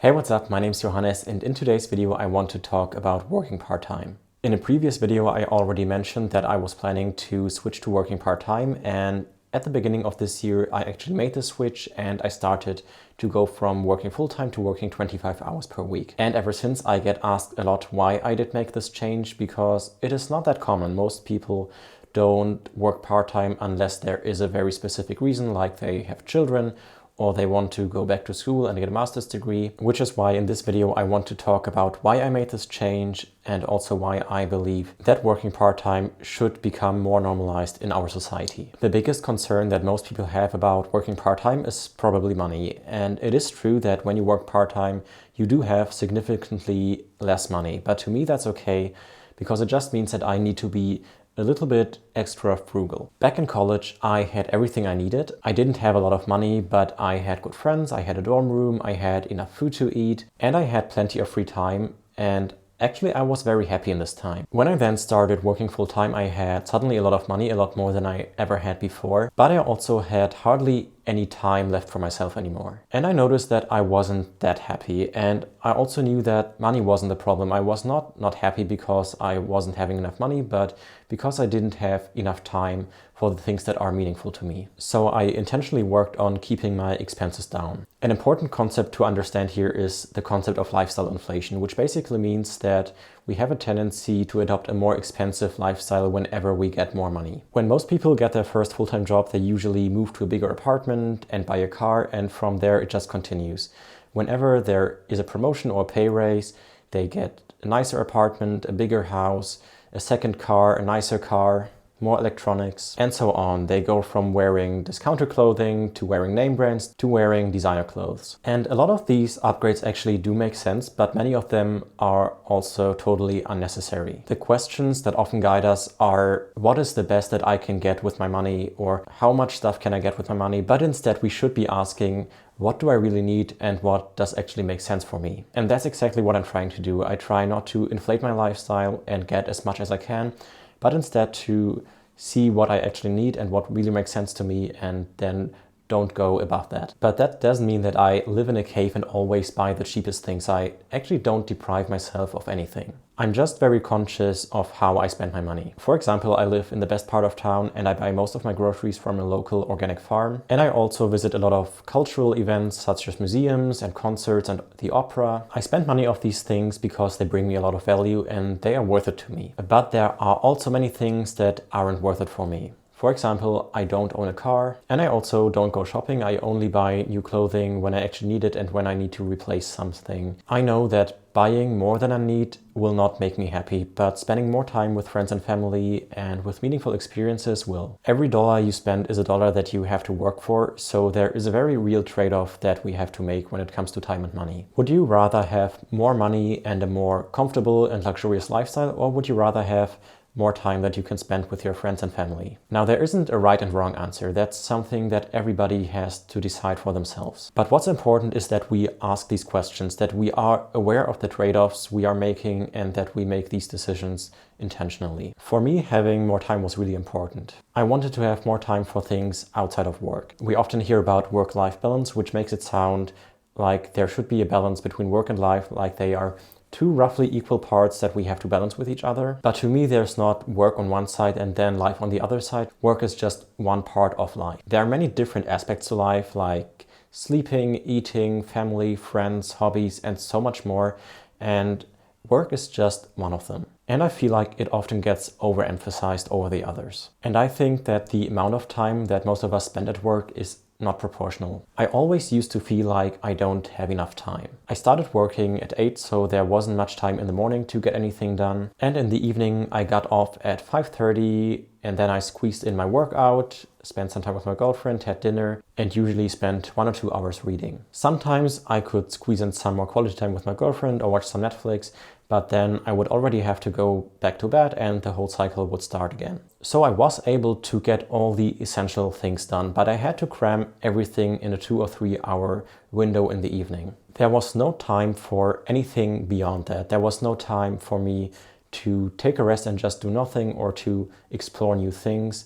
Hey, what's up? My name's Johannes, and in today's video I want to talk about working part-time. In a previous video I already mentioned that I was planning to switch to working part-time, and at the beginning of this year I actually made the switch and I started to go from working full-time to working 25 hours per week. And ever since I get asked a lot why I did make this change, because it is not that common. Most people don't work part-time unless there is a very specific reason, like they have children or they want to go back to school and get a master's degree, which is why in this video I want to talk about why I made this change and also why I believe that working part-time should become more normalized in our society. The biggest concern that most people have about working part-time is probably money. And it is true that when you work part-time, you do have significantly less money. But to me that's okay, because it just means that I need to be a little bit extra frugal. Back in college, I had everything I needed. I didn't have a lot of money, but I had good friends, I had a dorm room, I had enough food to eat, and I had plenty of free time. And actually, I was very happy in this time. When I then started working full-time, I had suddenly a lot of money, a lot more than I ever had before, but I also had hardly any time left for myself anymore. And I noticed that I wasn't that happy, and I also knew that money wasn't the problem. I was not happy because I wasn't having enough money, but because I didn't have enough time for the things that are meaningful to me. So I intentionally worked on keeping my expenses down. An important concept to understand here is the concept of lifestyle inflation, which basically means that we have a tendency to adopt a more expensive lifestyle whenever we get more money. When most people get their first full-time job, they usually move to a bigger apartment and buy a car, and from there it just continues. Whenever there is a promotion or a pay raise, they get a nicer apartment, a bigger house, a second car, a nicer car, more electronics, and so on. They go from wearing discounter clothing to wearing name brands to wearing designer clothes. And a lot of these upgrades actually do make sense, but many of them are also totally unnecessary. The questions that often guide us are, what is the best that I can get with my money, or how much stuff can I get with my money? But instead we should be asking, what do I really need and what does actually make sense for me? And that's exactly what I'm trying to do. I try not to inflate my lifestyle and get as much as I can, but instead to see what I actually need and what really makes sense to me, and then don't go above that. But that doesn't mean that I live in a cave and always buy the cheapest things. I actually don't deprive myself of anything. I'm just very conscious of how I spend my money. For example, I live in the best part of town and I buy most of my groceries from a local organic farm. And I also visit a lot of cultural events such as museums and concerts and the opera. I spend money on these things because they bring me a lot of value and they are worth it to me. But there are also many things that aren't worth it for me. For example, I don't own a car, and I also don't go shopping. I only buy new clothing when I actually need it and when I need to replace something. I know that buying more than I need will not make me happy, but spending more time with friends and family and with meaningful experiences will. Every dollar you spend is a dollar that you have to work for, so there is a very real trade-off that we have to make when it comes to time and money. Would you rather have more money and a more comfortable and luxurious lifestyle, or would you rather have more time that you can spend with your friends and family? Now, there isn't a right and wrong answer. That's something that everybody has to decide for themselves. But what's important is that we ask these questions, that we are aware of the trade-offs we are making, and that we make these decisions intentionally. For me, having more time was really important. I wanted to have more time for things outside of work. We often hear about work-life balance, which makes it sound like there should be a balance between work and life, like they are two roughly equal parts that we have to balance with each other. But to me, there's not work on one side and then life on the other side. Work is just one part of life. There are many different aspects to life, like sleeping, eating, family, friends, hobbies, and so much more. And work is just one of them. And I feel like it often gets overemphasized over the others. And I think that the amount of time that most of us spend at work is not proportional. I always used to feel like I don't have enough time. I started working at 8, so there wasn't much time in the morning to get anything done. And in the evening I got off at 5:30, and then I squeezed in my workout, spent some time with my girlfriend, had dinner, and usually spent 1 or 2 hours reading. Sometimes I could squeeze in some more quality time with my girlfriend or watch some Netflix, but then I would already have to go back to bed and the whole cycle would start again. So I was able to get all the essential things done, but I had to cram everything in a 2 or 3 hour window in the evening. There was no time for anything beyond that. There was no time for me to take a rest and just do nothing or to explore new things.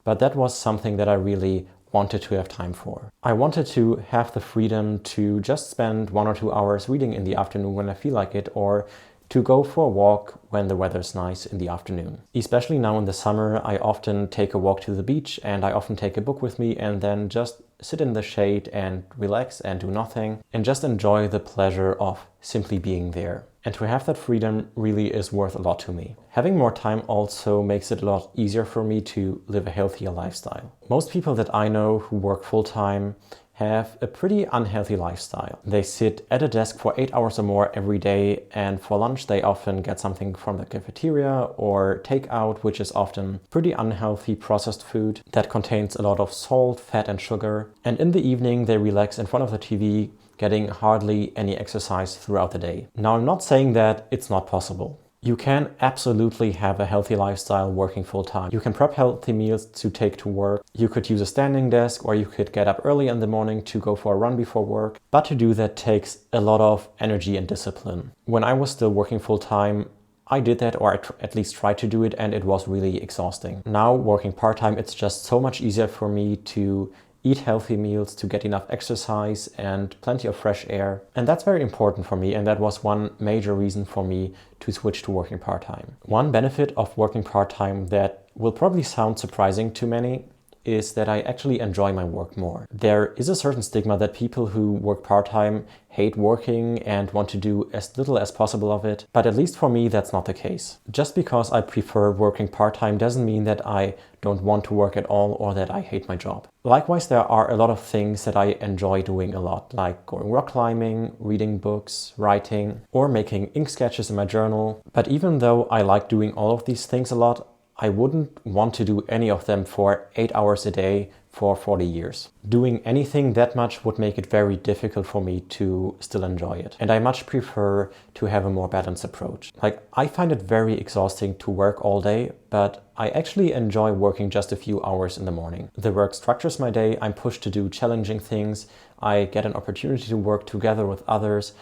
But that was something that I really wanted to have time for. I wanted to have the freedom to just spend 1 or 2 hours reading in the afternoon when I feel like it, or to go for a walk when the weather's nice in the afternoon. Especially now in the summer, I often take a walk to the beach, and I often take a book with me and then just sit in the shade and relax and do nothing and just enjoy the pleasure of simply being there. And to have that freedom really is worth a lot to me. Having more time also makes it a lot easier for me to live a healthier lifestyle. Most people that I know who work full-time have a pretty unhealthy lifestyle. They sit at a desk for 8 hours or more every day, and for lunch they often get something from the cafeteria or takeout, which is often pretty unhealthy processed food that contains a lot of salt, fat and sugar. And in the evening they relax in front of the TV, getting hardly any exercise throughout the day. Now, I'm not saying that it's not possible. You can absolutely have a healthy lifestyle working full-time. You can prep healthy meals to take to work. You could use a standing desk, or you could get up early in the morning to go for a run before work. But to do that takes a lot of energy and discipline. When I was still working full-time, I did that, or at least tried to do it, and it was really exhausting. Now, working part-time, it's just so much easier for me to eat healthy meals, to get enough exercise and plenty of fresh air. And that's very important for me, and that was one major reason for me to switch to working part-time. One benefit of working part-time that will probably sound surprising to many is that I actually enjoy my work more. There is a certain stigma that people who work part-time hate working and want to do as little as possible of it, but at least for me that's not the case. Just because I prefer working part-time doesn't mean that I don't want to work at all or that I hate my job. Likewise, there are a lot of things that I enjoy doing a lot, like going rock climbing, reading books, writing, or making ink sketches in my journal. But even though I like doing all of these things a lot, I wouldn't want to do any of them for 8 hours a day for 40 years. Doing anything that much would make it very difficult for me to still enjoy it. And I much prefer to have a more balanced approach. Like, I find it very exhausting to work all day, but I actually enjoy working just a few hours in the morning. The work structures my day, I'm pushed to do challenging things, I get an opportunity to work together with others,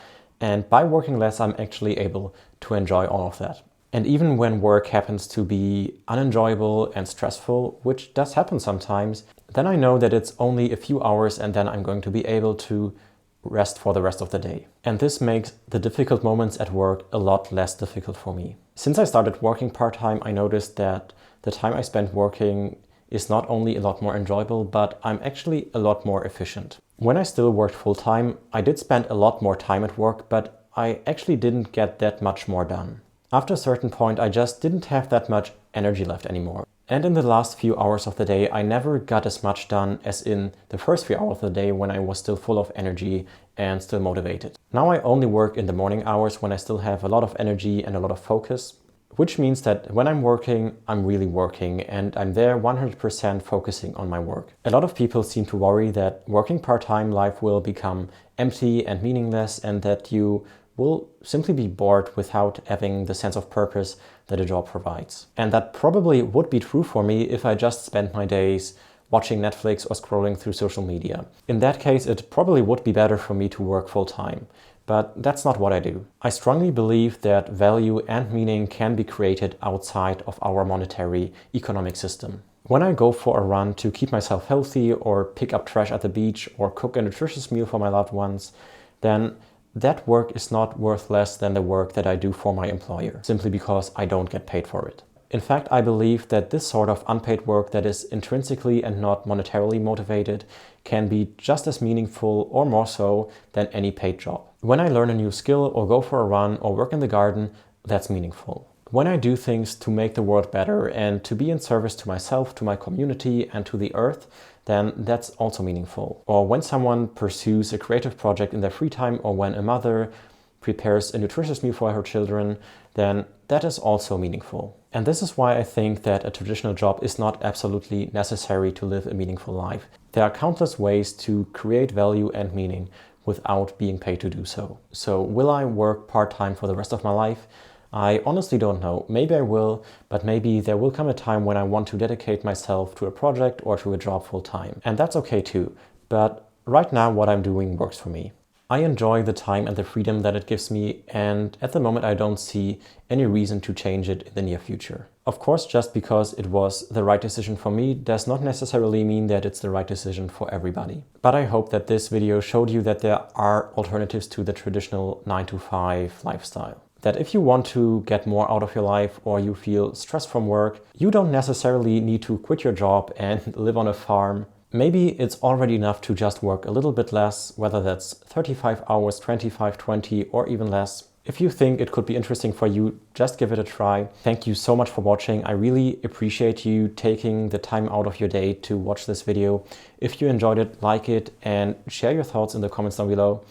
and by working less, I'm actually able to enjoy all of that. And even when work happens to be unenjoyable and stressful, which does happen sometimes, then I know that it's only a few hours and then I'm going to be able to rest for the rest of the day. And this makes the difficult moments at work a lot less difficult for me. Since I started working part-time, I noticed that the time I spent working is not only a lot more enjoyable, but I'm actually a lot more efficient. When I still worked full-time, I did spend a lot more time at work, but I actually didn't get that much more done. After a certain point, I just didn't have that much energy left anymore. And in the last few hours of the day, I never got as much done as in the first few hours of the day when I was still full of energy and still motivated. Now I only work in the morning hours when I still have a lot of energy and a lot of focus, which means that when I'm working, I'm really working and I'm there 100% focusing on my work. A lot of people seem to worry that working part-time life will become empty and meaningless and that you will simply be bored without having the sense of purpose that a job provides. And that probably would be true for me if I just spent my days watching Netflix or scrolling through social media. In that case, it probably would be better for me to work full-time. But that's not what I do. I strongly believe that value and meaning can be created outside of our monetary economic system. When I go for a run to keep myself healthy or pick up trash at the beach or cook a nutritious meal for my loved ones, then that work is not worth less than the work that I do for my employer, simply because I don't get paid for it. In fact, I believe that this sort of unpaid work that is intrinsically and not monetarily motivated can be just as meaningful or more so than any paid job. When I learn a new skill or go for a run or work in the garden, that's meaningful. When I do things to make the world better and to be in service to myself, to my community and to the earth, then that's also meaningful. Or when someone pursues a creative project in their free time, or when a mother prepares a nutritious meal for her children, then that is also meaningful. And this is why I think that a traditional job is not absolutely necessary to live a meaningful life. There are countless ways to create value and meaning without being paid to do so. So will I work part-time for the rest of my life? I honestly don't know. Maybe I will, but maybe there will come a time when I want to dedicate myself to a project or to a job full time. And that's okay too. But right now what I'm doing works for me. I enjoy the time and the freedom that it gives me, and at the moment I don't see any reason to change it in the near future. Of course, just because it was the right decision for me does not necessarily mean that it's the right decision for everybody. But I hope that this video showed you that there are alternatives to the traditional 9-to-5 lifestyle. That if you want to get more out of your life or you feel stressed from work, you don't necessarily need to quit your job and live on a farm. Maybe it's already enough to just work a little bit less, whether that's 35 hours, 25, 20, or even less. If you think it could be interesting for you, just give it a try. Thank you so much for watching. I really appreciate you taking the time out of your day to watch this video. If you enjoyed it, like it and share your thoughts in the comments down below.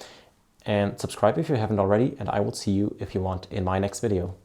And subscribe if you haven't already, and I will see you if you want in my next video.